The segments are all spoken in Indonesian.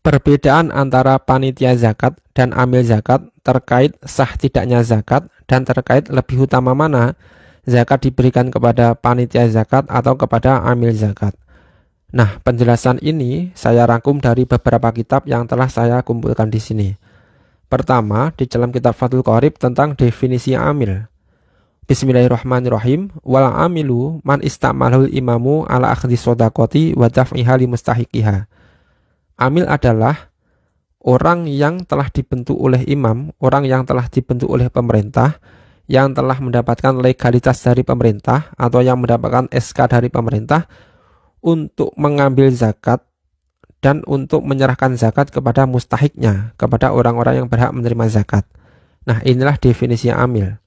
Perbedaan antara panitia zakat dan amil zakat terkait sah tidaknya zakat dan terkait lebih utama mana zakat diberikan kepada panitia zakat atau kepada amil zakat. Nah, penjelasan ini saya rangkum dari beberapa kitab yang telah saya kumpulkan di sini. Pertama, di dalam kitab Fathul Qorib tentang definisi amil. Bismillahirrahmanirrahim. Wal amilu man istamalul imamu ala akhdhi sodakoti wa daf'iha li mustahiqiha. Amil adalah orang yang telah dibentuk oleh imam, orang yang telah dibentuk oleh pemerintah, yang telah mendapatkan legalitas dari pemerintah atau yang mendapatkan SK dari pemerintah untuk mengambil zakat dan untuk menyerahkan zakat kepada mustahiknya, kepada orang-orang yang berhak menerima zakat. Nah, inilah definisi amil.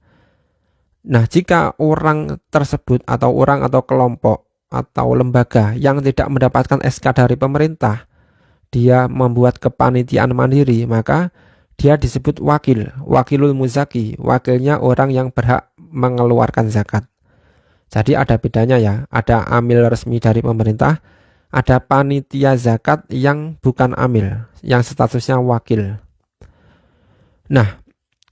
Nah, jika orang tersebut atau orang atau kelompok atau lembaga yang tidak mendapatkan SK dari pemerintah, dia membuat kepanitiaan mandiri, maka dia disebut wakil, wakilul muzaki, wakilnya orang yang berhak mengeluarkan zakat. Jadi ada bedanya ya, ada amil resmi dari pemerintah, ada panitia zakat yang bukan amil, yang statusnya wakil. Nah,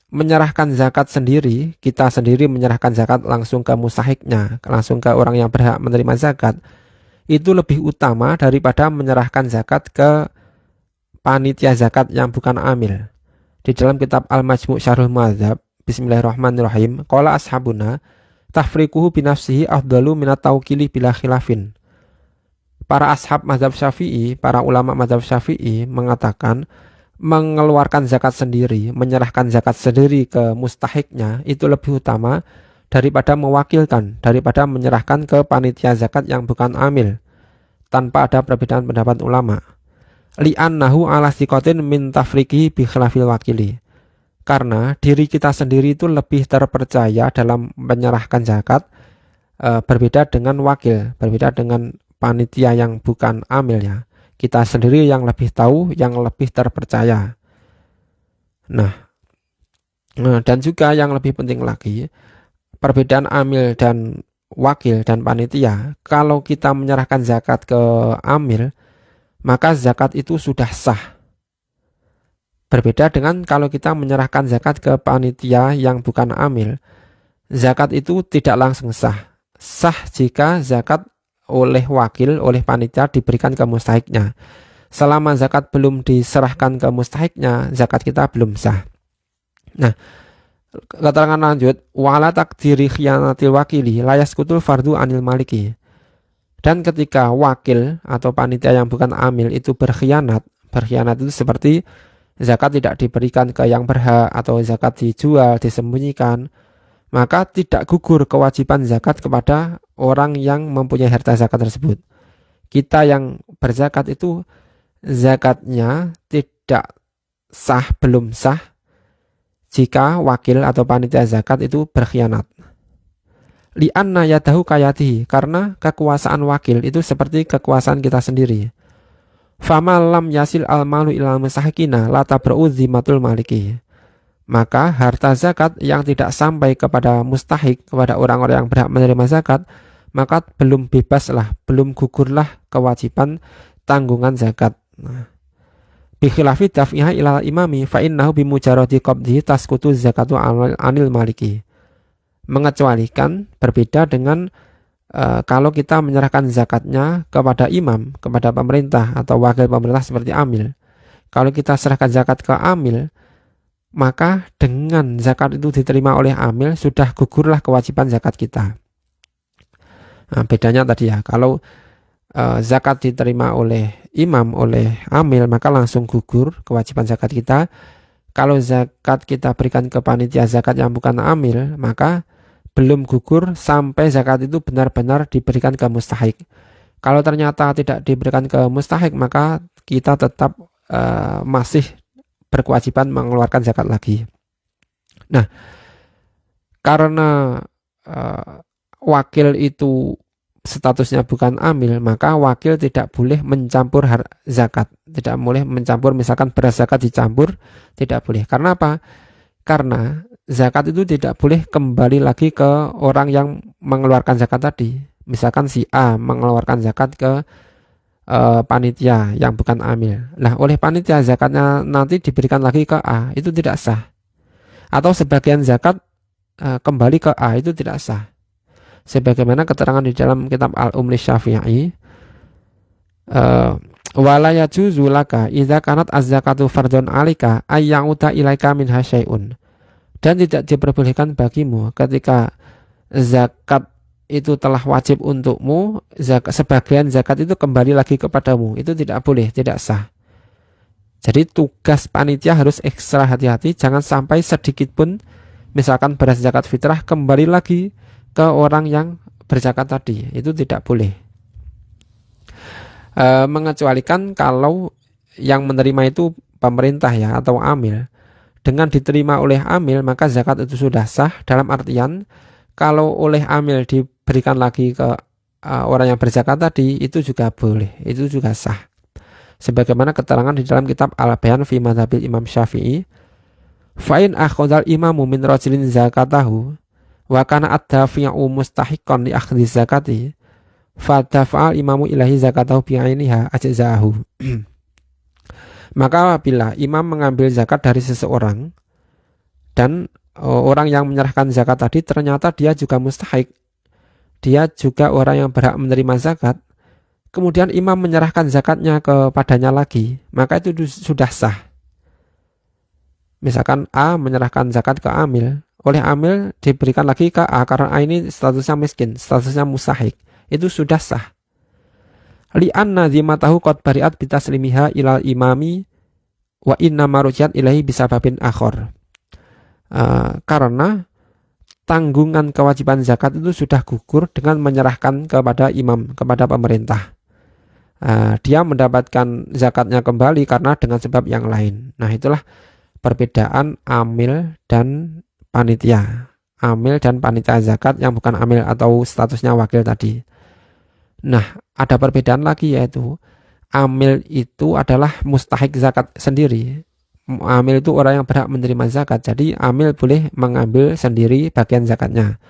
menyerahkan zakat sendiri, kita sendiri menyerahkan zakat langsung ke mustahiknya, langsung ke orang yang berhak menerima zakat, itu lebih utama daripada menyerahkan zakat ke panitia zakat yang bukan amil. Di dalam kitab Al-Majmu' Syarhul Muhadzab, Bismillahirrahmanirrahim, qala ashabuna tafriquhu binafsihi afdalu minat tawkili bila khilafin. Para ashab mazhab Syafi'i, para ulama mazhab Syafi'i mengatakan mengeluarkan zakat sendiri, menyerahkan zakat sendiri ke mustahiknya itu lebih utama daripada mewakilkan, daripada menyerahkan ke panitia zakat yang bukan amil, tanpa ada perbedaan pendapat ulama. Li'annahu ala siqatin min tafriqi bi khilafil wakili. Karena diri kita sendiri itu lebih terpercaya dalam menyerahkan zakat, berbeda dengan wakil, berbeda dengan panitia yang bukan amil ya. Kita sendiri yang lebih tahu, yang lebih terpercaya. Nah, dan juga yang lebih penting lagi, perbedaan amil dan wakil dan panitia, kalau kita menyerahkan zakat ke amil, maka zakat itu sudah sah. Berbeda dengan kalau kita menyerahkan zakat ke panitia yang bukan amil, zakat itu tidak langsung sah. Sah jika zakat oleh wakil, oleh panitia diberikan ke mustahiknya. Selama zakat belum diserahkan ke mustahiknya, zakat kita belum sah. Nah, keterangan lanjut, wala takdiri khiyanatil wakili layaskutul fardu anil maliki. Dan ketika wakil atau panitia yang bukan amil itu berkhianat itu seperti zakat tidak diberikan ke yang berhak atau zakat dijual, disembunyikan, maka tidak gugur kewajiban zakat kepada orang yang mempunyai harta zakat tersebut. Kita yang berzakat itu zakatnya tidak sah, belum sah jika wakil atau panitia zakat itu berkhianat. Li'anna yadahu kayatihi, karena kekuasaan wakil itu seperti kekuasaan kita sendiri. Fama lam yasil al-malu ilal musahikina la tabra'u zimatul maliki. Maka harta zakat yang tidak sampai kepada mustahik, kepada orang-orang yang berhak menerima zakat, maka belum bebaslah, belum gugurlah kewajiban tanggungan zakat. Bikhilafi daf'iha ilal imami fa innahu bimujarradi qabdihi tasqutu zakatu anil maliki. Mengecualikan, berbeda dengan kalau kita menyerahkan zakatnya kepada imam, kepada pemerintah atau wakil pemerintah seperti amil. Kalau kita serahkan zakat ke amil, maka dengan zakat itu diterima oleh amil, sudah gugurlah kewajiban zakat kita. Nah, bedanya tadi ya, kalau zakat diterima oleh imam, oleh amil, maka langsung gugur kewajiban zakat kita. Kalau zakat kita berikan ke panitia zakat yang bukan amil, maka belum gugur sampai zakat itu benar-benar diberikan ke mustahik. Kalau ternyata tidak diberikan ke mustahik, maka kita tetap masih berkewajiban mengeluarkan zakat lagi. Nah, karena wakil itu statusnya bukan amil, maka wakil tidak boleh mencampur zakat, tidak boleh mencampur, misalkan beras zakat dicampur, tidak boleh. Karena apa? Karena zakat itu tidak boleh kembali lagi ke orang yang mengeluarkan zakat tadi. Misalkan si A mengeluarkan zakat ke panitia yang bukan amil. Nah, oleh panitia zakatnya nanti diberikan lagi ke A, itu tidak sah. Atau sebagian zakat kembali ke A, itu tidak sah. Sebagaimana keterangan di dalam kitab Al-Umli Syafi'i, wala yajuzu laka idza kanat az-zakatu fardhon 'alaika ay ya'uda ilaika minha syai'un. Dan tidak diperbolehkan bagimu ketika zakat itu telah wajib untukmu, sebagian zakat itu kembali lagi kepadamu, itu tidak boleh, tidak sah. Jadi tugas panitia harus ekstra hati-hati, jangan sampai sedikit pun misalkan beras zakat fitrah kembali lagi ke orang yang berzakat tadi, itu tidak boleh. Mengecualikan kalau yang menerima itu pemerintah ya atau amil. Dengan diterima oleh amil maka zakat itu sudah sah, dalam artian kalau oleh amil diberikan lagi ke orang yang berzakat tadi, itu juga boleh, itu juga sah. Sebagaimana keterangan di dalam kitab Al-Bayan fi Madzhabil Imam Syafi'i, fa in akhadhal imamu min rajulin zakatahu wa kana ad-dafi'u mustahiqqan li akhdhi zakati fa dafa'al imamu ilahi zakatahu bi ainiha ajza'ahu. Maka apabila imam mengambil zakat dari seseorang dan orang yang menyerahkan zakat tadi ternyata dia juga mustahik, dia juga orang yang berhak menerima zakat, kemudian imam menyerahkan zakatnya kepadanya lagi, maka itu sudah sah. Misalkan A menyerahkan zakat ke amil, oleh amil diberikan lagi ke A karena A ini statusnya miskin, statusnya mustahik, itu sudah sah. Li'anna zimatahu qad bari'at bitaslimiha ilal imami wa inna marujat ilahi bisababin akhor. Karena tanggungan kewajiban zakat itu sudah gugur dengan menyerahkan kepada imam, kepada pemerintah. Dia mendapatkan zakatnya kembali karena dengan sebab yang lain. Nah, itulah perbedaan amil dan panitia. Amil dan panitia zakat yang bukan amil atau statusnya wakil tadi. Nah, ada perbedaan lagi, yaitu amil itu adalah mustahik zakat sendiri. Amil itu orang yang berhak menerima zakat, jadi amil boleh mengambil sendiri bagian zakatnya.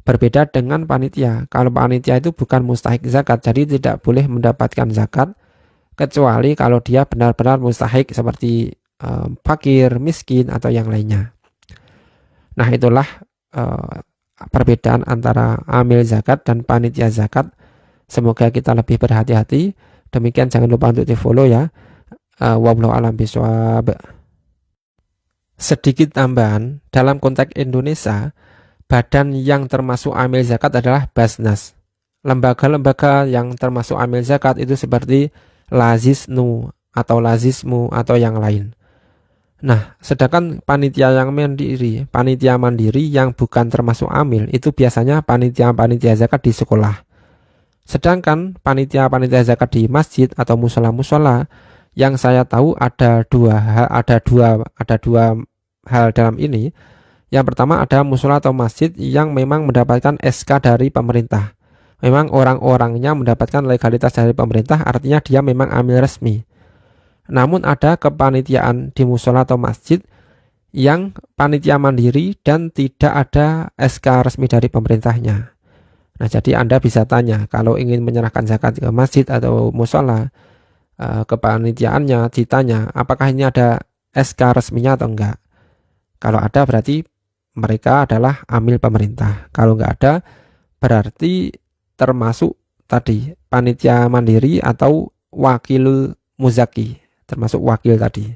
Berbeda dengan panitia. Kalau panitia itu bukan mustahik zakat, jadi tidak boleh mendapatkan zakat kecuali kalau dia benar-benar mustahik seperti fakir, miskin atau yang lainnya. Nah, itulah perbedaan antara amil zakat dan panitia zakat. Semoga kita lebih berhati-hati. Demikian, jangan lupa untuk di-follow ya. Wallahu a'lam bishawab. Sedikit tambahan, dalam konteks Indonesia, badan yang termasuk amil zakat adalah Basnas. Lembaga-lembaga yang termasuk amil zakat itu seperti Lazisnu atau Lazismu atau yang lain. Nah, sedangkan panitia mandiri yang bukan termasuk amil itu biasanya panitia zakat di sekolah. Sedangkan panitia zakat di masjid atau musola-musola, yang saya tahu ada dua hal dalam ini. Yang pertama, ada musola atau masjid yang memang mendapatkan SK dari pemerintah. Memang orang-orangnya mendapatkan legalitas dari pemerintah, artinya dia memang amil resmi. Namun ada kepanitiaan di musola atau masjid yang panitia mandiri dan tidak ada SK resmi dari pemerintahnya. Nah, jadi Anda bisa tanya, kalau ingin menyerahkan zakat ke masjid atau musola, kepanitiaannya ditanya, apakah ini ada SK resminya atau enggak? Kalau ada, berarti mereka adalah amil pemerintah. Kalau enggak ada, berarti termasuk tadi panitia mandiri atau wakilul muzaki, termasuk wakil tadi.